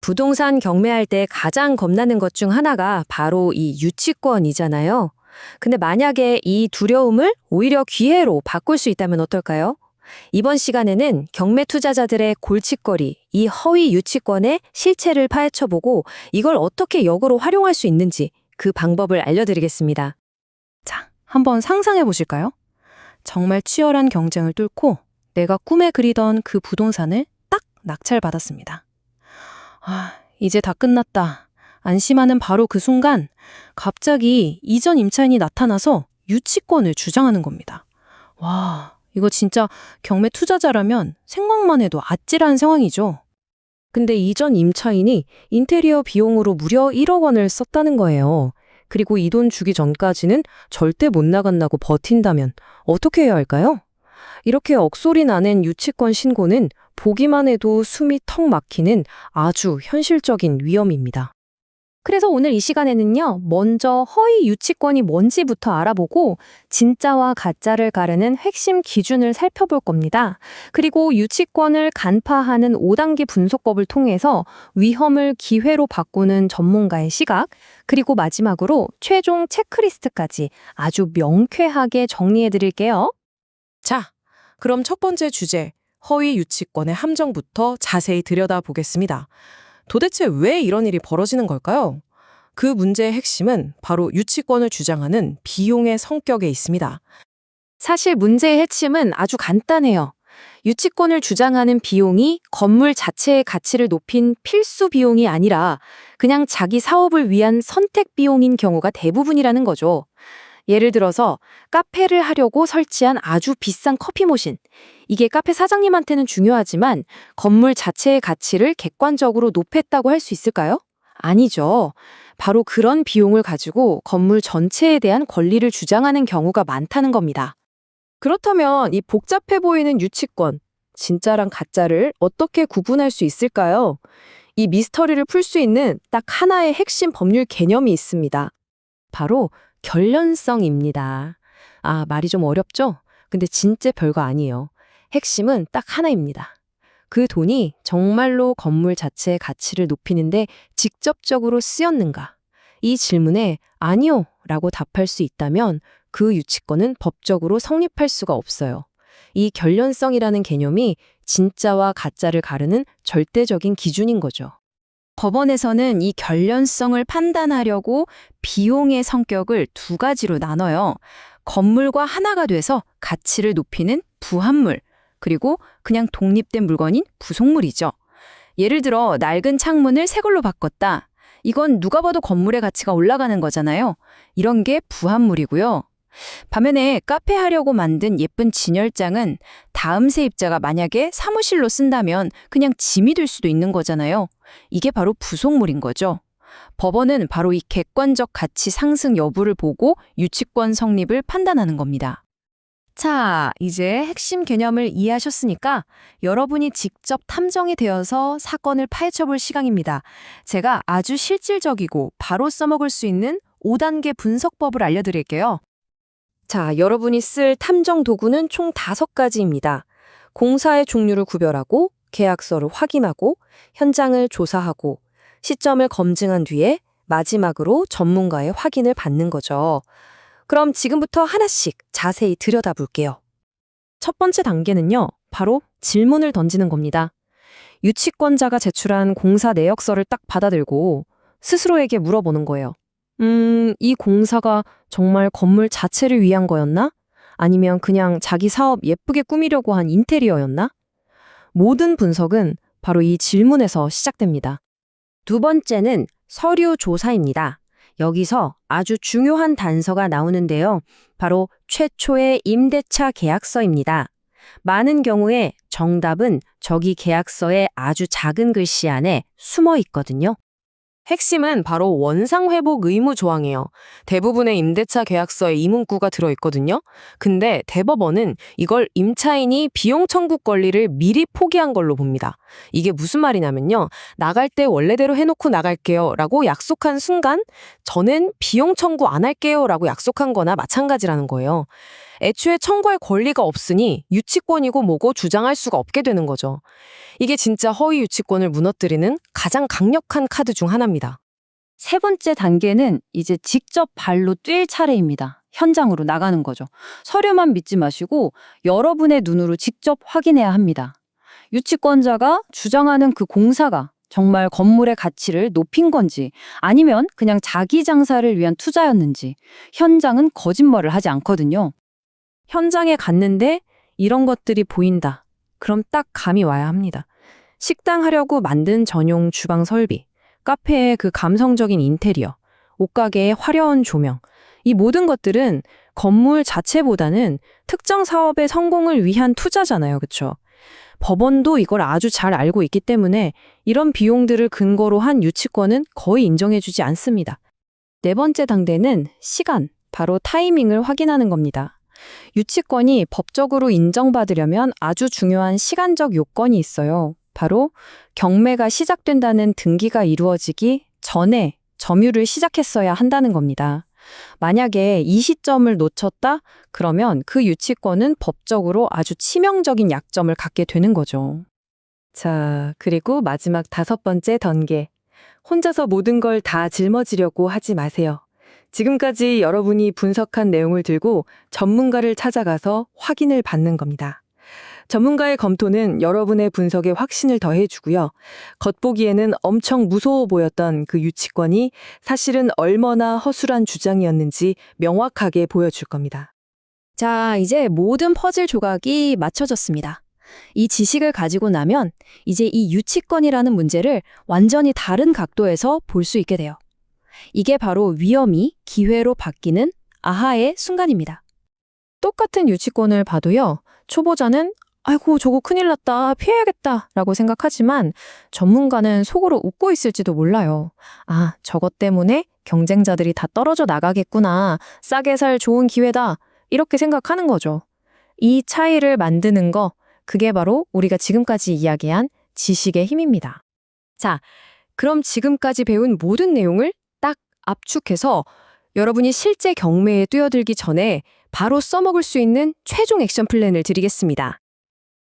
부동산 경매할 때 가장 겁나는 것 중 하나가 바로 이 유치권이잖아요. 근데 만약에 이 두려움을 오히려 기회로 바꿀 수 있다면 어떨까요? 이번 시간에는 경매 투자자들의 골칫거리, 이 허위 유치권의 실체를 파헤쳐보고 이걸 어떻게 역으로 활용할 수 있는지 그 방법을 알려드리겠습니다. 자, 한번 상상해 보실까요? 정말 치열한 경쟁을 뚫고 내가 꿈에 그리던 그 부동산을 딱 낙찰받았습니다. 이제 다 끝났다. 안심하는 바로 그 순간 갑자기 이전 임차인이 나타나서 유치권을 주장하는 겁니다. 와, 이거 진짜 경매 투자자라면 생각만 해도 아찔한 상황이죠. 근데 이전 임차인이 인테리어 비용으로 무려 1억 원을 썼다는 거예요. 그리고 이 돈 주기 전까지는 절대 못 나간다고 버틴다면 어떻게 해야 할까요? 이렇게 억소리 나는 유치권 신고는 보기만 해도 숨이 턱 막히는 아주 현실적인 위험입니다. 그래서 오늘 이 시간에는요, 먼저 허위 유치권이 뭔지부터 알아보고 진짜와 가짜를 가르는 핵심 기준을 살펴볼 겁니다. 그리고 유치권을 간파하는 5단계 분석법을 통해서 위험을 기회로 바꾸는 전문가의 시각, 그리고 마지막으로 최종 체크리스트까지 아주 명쾌하게 정리해 드릴게요. 자, 그럼 첫 번째 주제, 허위 유치권의 함정부터 자세히 들여다보겠습니다. 도대체 왜 이런 일이 벌어지는 걸까요? 그 문제의 핵심은 바로 유치권을 주장하는 비용의 성격에 있습니다. 사실 문제의 핵심은 아주 간단해요. 유치권을 주장하는 비용이 건물 자체의 가치를 높인 필수 비용이 아니라 그냥 자기 사업을 위한 선택 비용인 경우가 대부분이라는 거죠. 예를 들어서 카페를 하려고 설치한 아주 비싼 커피 머신. 이게 카페 사장님한테는 중요하지만 건물 자체의 가치를 객관적으로 높였다고 할 수 있을까요? 아니죠. 바로 그런 비용을 가지고 건물 전체에 대한 권리를 주장하는 경우가 많다는 겁니다. 그렇다면 이 복잡해 보이는 유치권, 진짜랑 가짜를 어떻게 구분할 수 있을까요? 이 미스터리를 풀 수 있는 딱 하나의 핵심 법률 개념이 있습니다. 바로 결련성입니다. 말이 좀 어렵죠? 근데 진짜 별거 아니에요. 핵심은 딱 하나입니다. 그 돈이 정말로 건물 자체의 가치를 높이는데 직접적으로 쓰였는가? 이 질문에 아니요 라고 답할 수 있다면 그 유치권은 법적으로 성립할 수가 없어요. 이 결련성이라는 개념이 진짜와 가짜를 가르는 절대적인 기준인 거죠. 법원에서는 이 결련성을 판단하려고 비용의 성격을 두 가지로 나눠요. 건물과 하나가 돼서 가치를 높이는 부합물, 그리고 그냥 독립된 물건인 부속물이죠. 예를 들어 낡은 창문을 새 걸로 바꿨다. 이건 누가 봐도 건물의 가치가 올라가는 거잖아요. 이런 게 부합물이고요. 반면에 카페 하려고 만든 예쁜 진열장은 다음 세입자가 만약에 사무실로 쓴다면 그냥 짐이 될 수도 있는 거잖아요. 이게 바로 부속물인 거죠. 법원은 바로 이 객관적 가치 상승 여부를 보고 유치권 성립을 판단하는 겁니다. 자, 이제 핵심 개념을 이해하셨으니까 여러분이 직접 탐정이 되어서 사건을 파헤쳐볼 시간입니다. 제가 아주 실질적이고 바로 써먹을 수 있는 5단계 분석법을 알려드릴게요. 자, 여러분이 쓸 탐정 도구는 총 5가지입니다. 공사의 종류를 구별하고, 계약서를 확인하고, 현장을 조사하고, 시점을 검증한 뒤에 마지막으로 전문가의 확인을 받는 거죠. 그럼 지금부터 하나씩 자세히 들여다볼게요. 첫 번째 단계는요, 바로 질문을 던지는 겁니다. 유치권자가 제출한 공사 내역서를 딱 받아들고 스스로에게 물어보는 거예요. 이 공사가 정말 건물 자체를 위한 거였나? 아니면 그냥 자기 사업 예쁘게 꾸미려고 한 인테리어였나? 모든 분석은 바로 이 질문에서 시작됩니다. 두 번째는 서류 조사입니다. 여기서 아주 중요한 단서가 나오는데요. 바로 최초의 임대차 계약서입니다. 많은 경우에 정답은 저기 계약서의 아주 작은 글씨 안에 숨어 있거든요. 핵심은 바로 원상회복 의무 조항이에요. 대부분의 임대차 계약서에 이 문구가 들어있거든요. 근데 대법원은 이걸 임차인이 비용 청구 권리를 미리 포기한 걸로 봅니다. 이게 무슨 말이냐면요. 나갈 때 원래대로 해놓고 나갈게요 라고 약속한 순간 저는 비용 청구 안 할게요 라고 약속한 거나 마찬가지라는 거예요. 애초에 청구할 권리가 없으니 유치권이고 뭐고 주장할 수가 없게 되는 거죠. 이게 진짜 허위 유치권을 무너뜨리는 가장 강력한 카드 중 하나입니다. 세 번째 단계는 이제 직접 발로 뛸 차례입니다. 현장으로 나가는 거죠. 서류만 믿지 마시고 여러분의 눈으로 직접 확인해야 합니다. 유치권자가 주장하는 그 공사가 정말 건물의 가치를 높인 건지 아니면 그냥 자기 장사를 위한 투자였는지 현장은 거짓말을 하지 않거든요. 현장에 갔는데 이런 것들이 보인다. 그럼 딱 감이 와야 합니다. 식당 하려고 만든 전용 주방 설비, 카페의 그 감성적인 인테리어, 옷가게의 화려한 조명. 이 모든 것들은 건물 자체보다는 특정 사업의 성공을 위한 투자잖아요. 그렇죠? 법원도 이걸 아주 잘 알고 있기 때문에 이런 비용들을 근거로 한 유치권은 거의 인정해주지 않습니다. 네 번째 단계는 시간, 바로 타이밍을 확인하는 겁니다. 유치권이 법적으로 인정받으려면 아주 중요한 시간적 요건이 있어요. 바로 경매가 시작된다는 등기가 이루어지기 전에 점유를 시작했어야 한다는 겁니다. 만약에 이 시점을 놓쳤다? 그러면 그 유치권은 법적으로 아주 치명적인 약점을 갖게 되는 거죠. 자, 그리고 마지막 5번째 단계. 혼자서 모든 걸 다 짊어지려고 하지 마세요. 지금까지 여러분이 분석한 내용을 들고 전문가를 찾아가서 확인을 받는 겁니다. 전문가의 검토는 여러분의 분석에 확신을 더해주고요. 겉보기에는 엄청 무서워 보였던 그 유치권이 사실은 얼마나 허술한 주장이었는지 명확하게 보여줄 겁니다. 자, 이제 모든 퍼즐 조각이 맞춰졌습니다. 이 지식을 가지고 나면 이제 이 유치권이라는 문제를 완전히 다른 각도에서 볼 수 있게 돼요. 이게 바로 위험이 기회로 바뀌는 아하의 순간입니다. 똑같은 유치권을 봐도요. 초보자는 아이고 저거 큰일 났다 피해야겠다 라고 생각하지만 전문가는 속으로 웃고 있을지도 몰라요. 아, 저것 때문에 경쟁자들이 다 떨어져 나가겠구나. 싸게 살 좋은 기회다. 이렇게 생각하는 거죠. 이 차이를 만드는 거, 그게 바로 우리가 지금까지 이야기한 지식의 힘입니다. 자, 그럼 지금까지 배운 모든 내용을 딱 압축해서 여러분이 실제 경매에 뛰어들기 전에 바로 써먹을 수 있는 최종 액션 플랜을 드리겠습니다.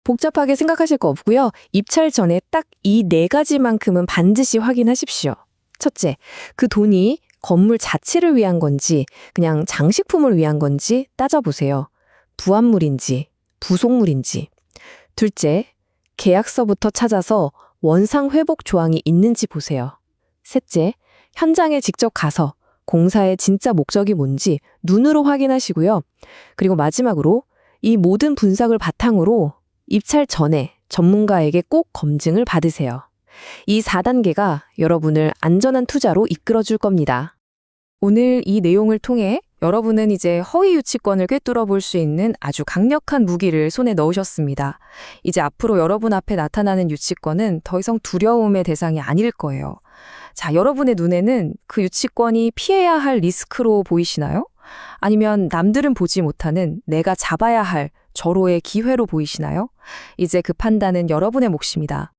복잡하게 생각하실 거 없고요. 입찰 전에 딱 이 4가지만큼은 반드시 확인하십시오. 첫째, 그 돈이 건물 자체를 위한 건지 그냥 장식품을 위한 건지 따져보세요. 부합물인지 부속물인지. 둘째, 계약서부터 찾아서 원상 회복 조항이 있는지 보세요. 셋째, 현장에 직접 가서 공사의 진짜 목적이 뭔지 눈으로 확인하시고요. 그리고 마지막으로 이 모든 분석을 바탕으로 입찰 전에 전문가에게 꼭 검증을 받으세요. 이 4단계가 여러분을 안전한 투자로 이끌어줄 겁니다. 오늘 이 내용을 통해 여러분은 이제 허위 유치권을 꿰뚫어 볼 수 있는 아주 강력한 무기를 손에 넣으셨습니다. 이제 앞으로 여러분 앞에 나타나는 유치권은 더 이상 두려움의 대상이 아닐 거예요. 자, 여러분의 눈에는 그 유치권이 피해야 할 리스크로 보이시나요? 아니면 남들은 보지 못하는 내가 잡아야 할 절호의 기회로 보이시나요? 이제 그 판단은 여러분의 몫입니다.